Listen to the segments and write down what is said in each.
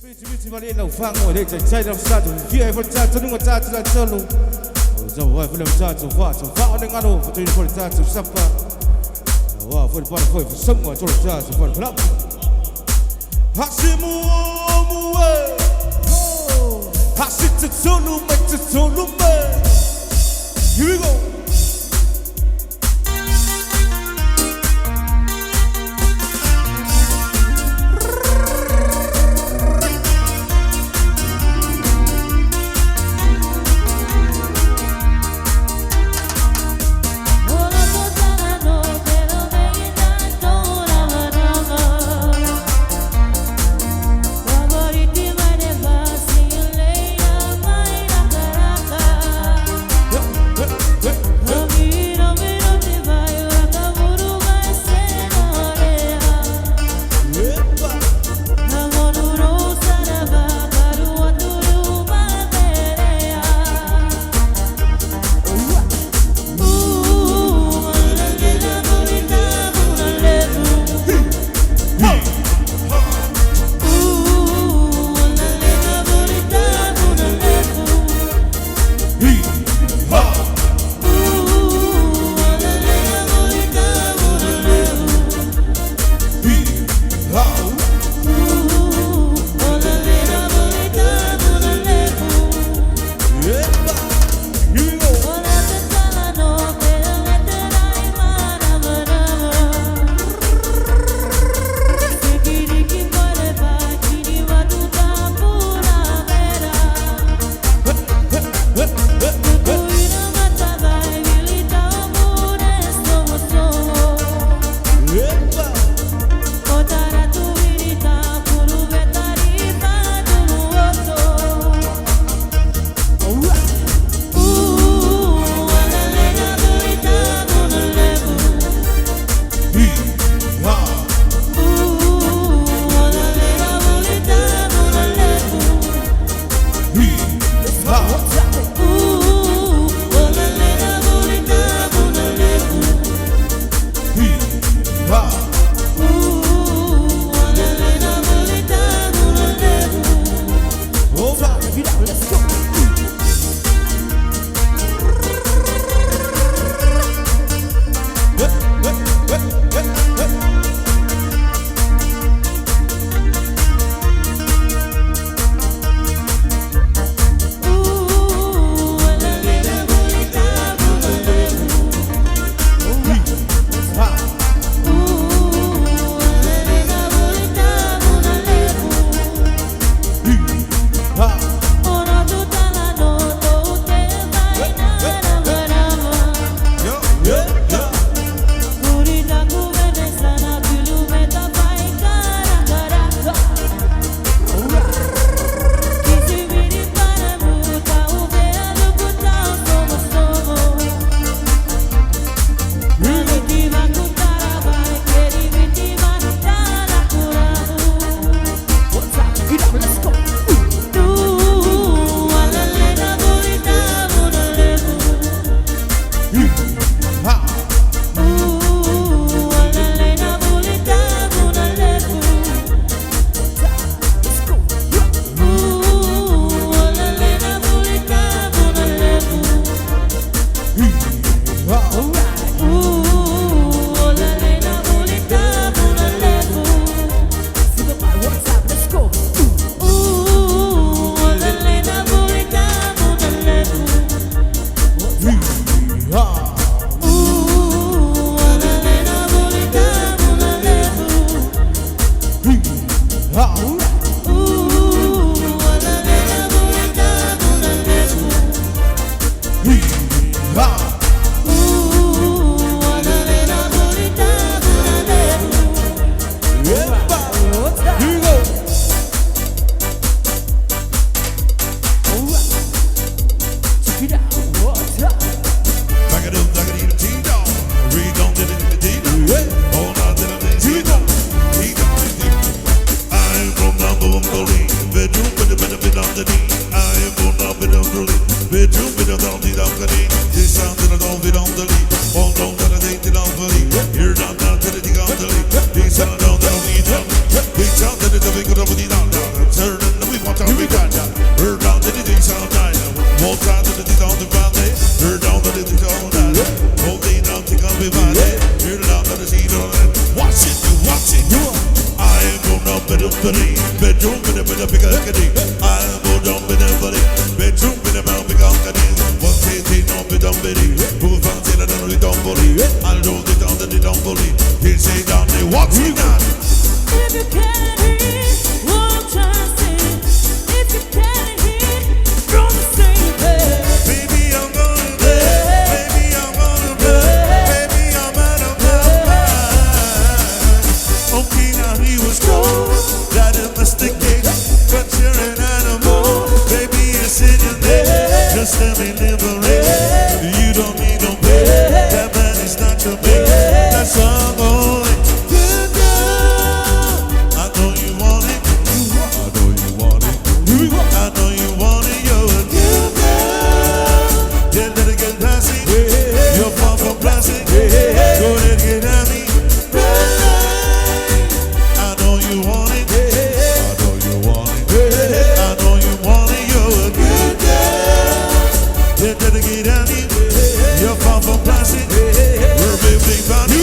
Bici balik lau fang ngồi đây chạy chạy làm sao rồi phía phần cha cho những cha cho cho luôn rồi vậy phần cha cho phá nên ngăn đâu phần phần cha cho sắp qua wow phần sống ngồi cho cha cho phần lắm hasimu muwe hasit solo me here we go. Turn bedroom with a big agony. I will jump in the body, bedroom with a big agony. One day, no, be done, Betty. Who found it and we don't believe it? I know they don't, they don't believe. He say down there, what's he got? If you can't hear what I'm trying to say, if you can't hear from the same place, Baby, I'm gonna play. Baby, I'm gonna play. Baby, I'm out of my mind. Okay, now he was told that it must negate, but you're an animal. Baby, it's in your name. Just let me liberate. You don't need no pay. That man is not your mate. That's all I'm going. Good girl. I know you want it. I know you want it. I know you want it. You're a good girl. Yeah, let it get classy. You're far from plastic. Go ahead, get at me. I know you want it. I know you want it. I know you want it. You're a good girl. Yeah, let it get at me. You're far from plastic. We're big body.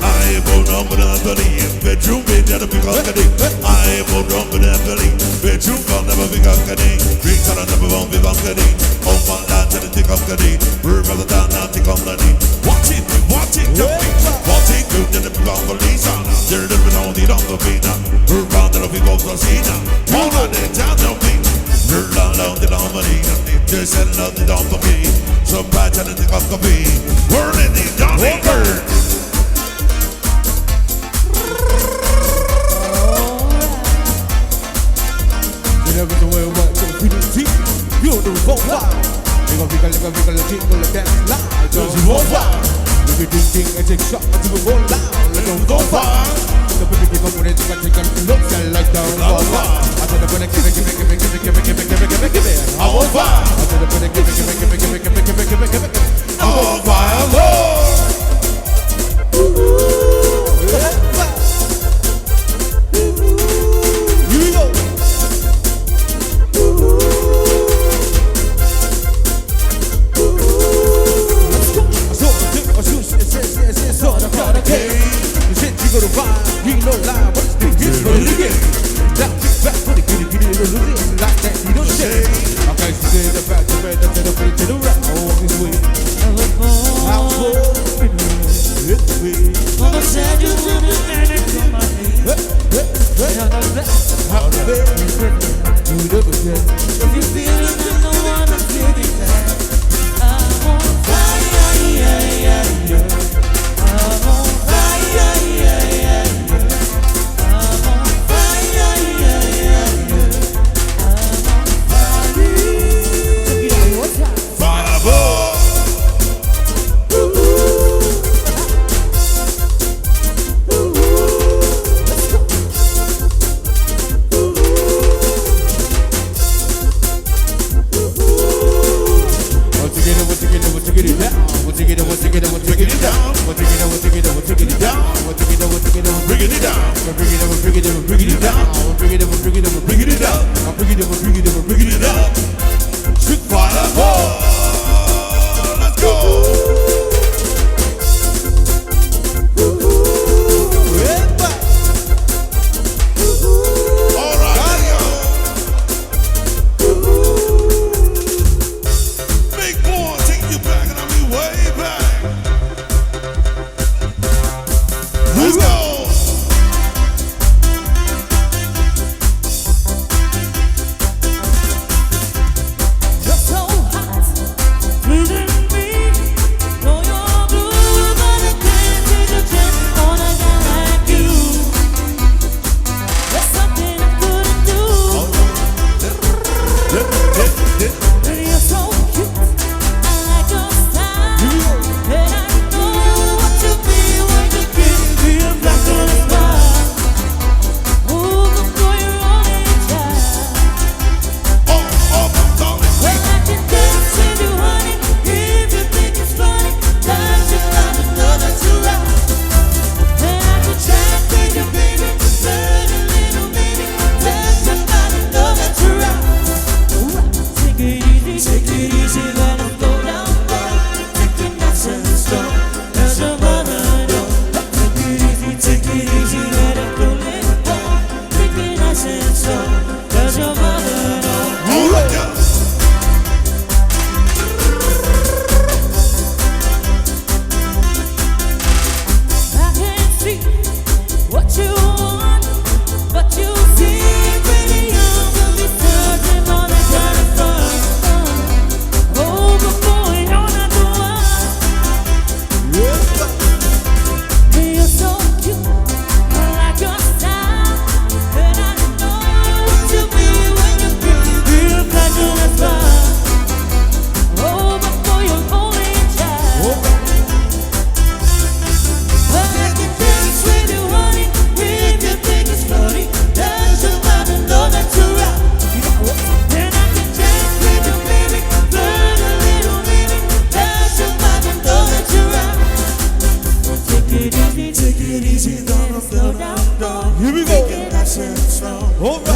I ain't no number than belly. Bedroom bed that a big agony. I ain't no number than belly. Bedroom gon' never big agony. Drinks on a number one big agony. Oh my lad, tell it take agony. We're brother down now, take on money. Watch it, jumping. Watch it, good than the big agony. They're living on the dumb pina. We're bound to be go to Sina. All on the town jumping. We're down the dumb marina. They're selling out the dumb pina. Some bad tell it take agony. We're in the dummy bird. Never the way what to be the deep. You do for fire. You gonna jingle the dance loud. Just for fire. Look at this thing and take shot to the go loud. Let them go fire. The people keep up with it, take a look like down for fire. I said the put it, give it. I'm on fire. I said the put it, give it. I'm on fire, Lord. if you feel it, then no one will feel it. I'm on fire, I'm on fire, I'm on fire, Check it out one time. Fire boy.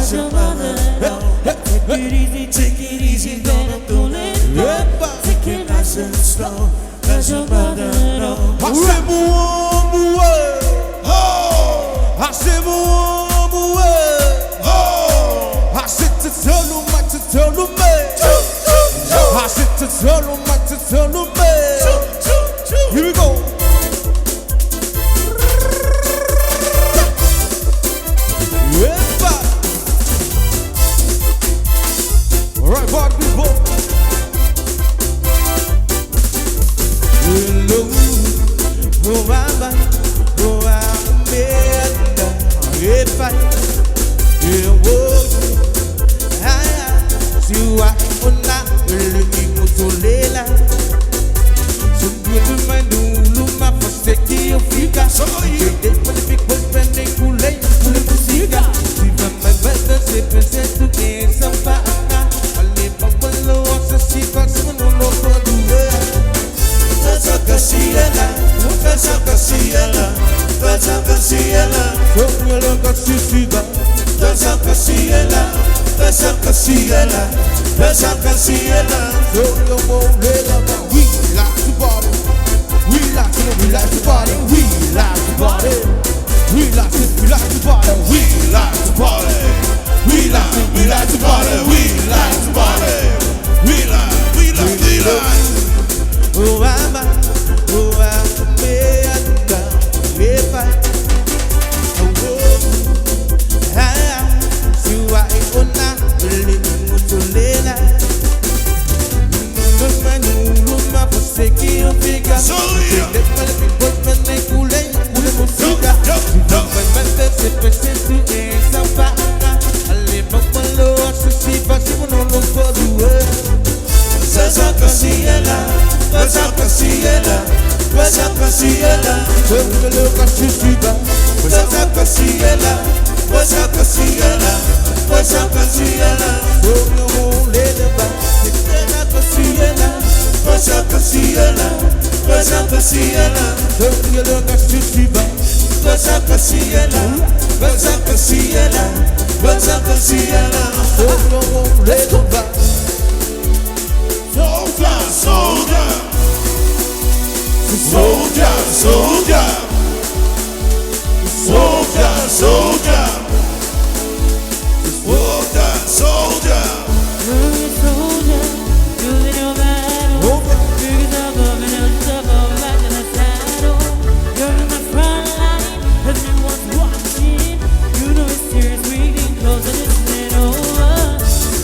'cause your mother know. Take it easy, gonna do it wrong. Take it nice and slow, 'cause your mother know. I say more, I say more, I sit to tell them what to tell them, I sit to tell them what to tell them. Here we go. All right, party people. Hello, oh, I'm if I you are una looking to lela. So you mind do my forsake your figure. So you did for the big boys when they cool late, pull the cigar. Even my brother said to get some fire. I live up below us, she got some no for the world. That's a Cassiela, that's a Cassiela, that's a Cassiela. So you look at Sisiba, that's a Cassiela. That's a Cassiela, that's a Cassiela. So you won't let up. We like to party, we like to party, we like to party, we like to party, we like to party, we like to party, we like to party, we like. Oh, I'm if I, una to lela. No man no ma forsake your figure. So yeah. Let my people when they cool musica. When se presente esa vaca. Ale papalo si pasivo no lo puedo. Sasa Cassiela, Sasa Cassiela, Sasa Cassiela. Sasa Cassiela, Sasa Cassiela, Sasa Cassiela. What's up, Cassiela? So you won't let it back. What's up, Cassiela? What's up, Cassiela? What's up, Cassiela? So you look at Sisiba. What's up, Cassiela? What's up, Cassiela? What's up, Cassiela? So you won't let it back. Soldier, soldier, soldier, soldier, soldier, soldier. Soldier, you're a soldier, you're in your battle. You're the governor, back in the saddle. You're in the front line, everyone's watching. You know it's serious, reading close and it's not over.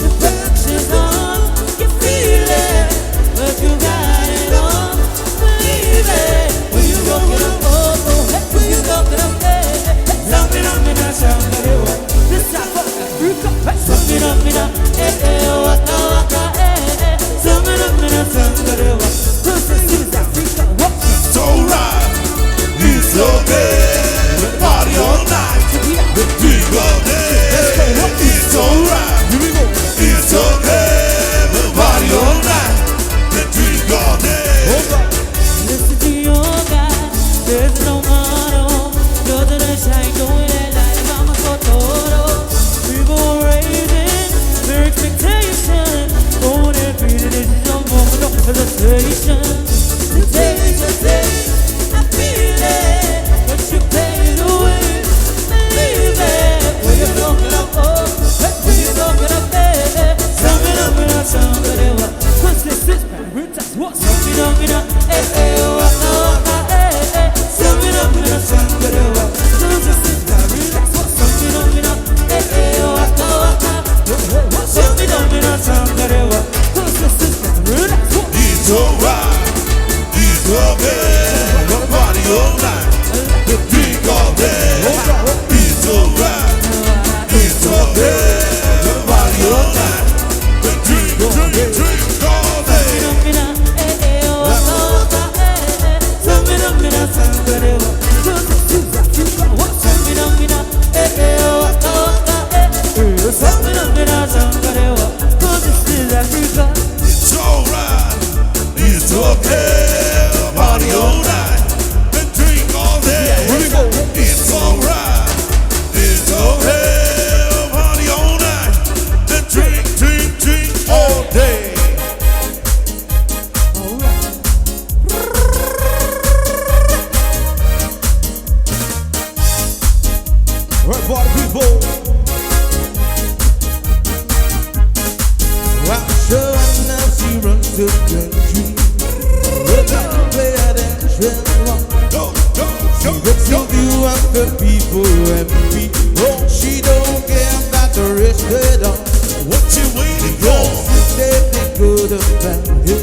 The pressure's on, you feel it, but you got it on. Believe it, when you go get up, when you go get up, sound it up, and I sound it. This time, Samina, waka waka, Samina, Sangarewa. it's alright, it's okay. Party all night, drink all day. It's alright, it's okay. Party all night, drink all day. Listen to your God, there's no motto. You're the shine, don't let light, I'm a photo. People raising their expectations. the country. Where the children she looks to you and the people happy. Oh, she don't care about the rest at all. What you waiting for? They good about it.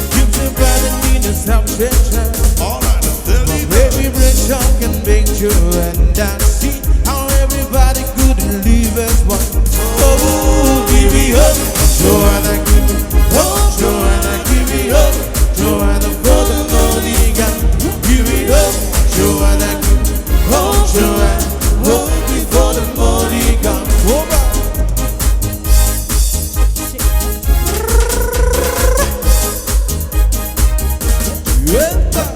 Gives you by the meanest obsession. Alright, I'm telling you. Every breath I can make you and I see how everybody could live as one. Oh, give me up, Joanna, give me up, Joanna, give me up, Joanna, for the money got. Give me up, Joanna, give me up, Joanna, oh, before the money got. Yeah.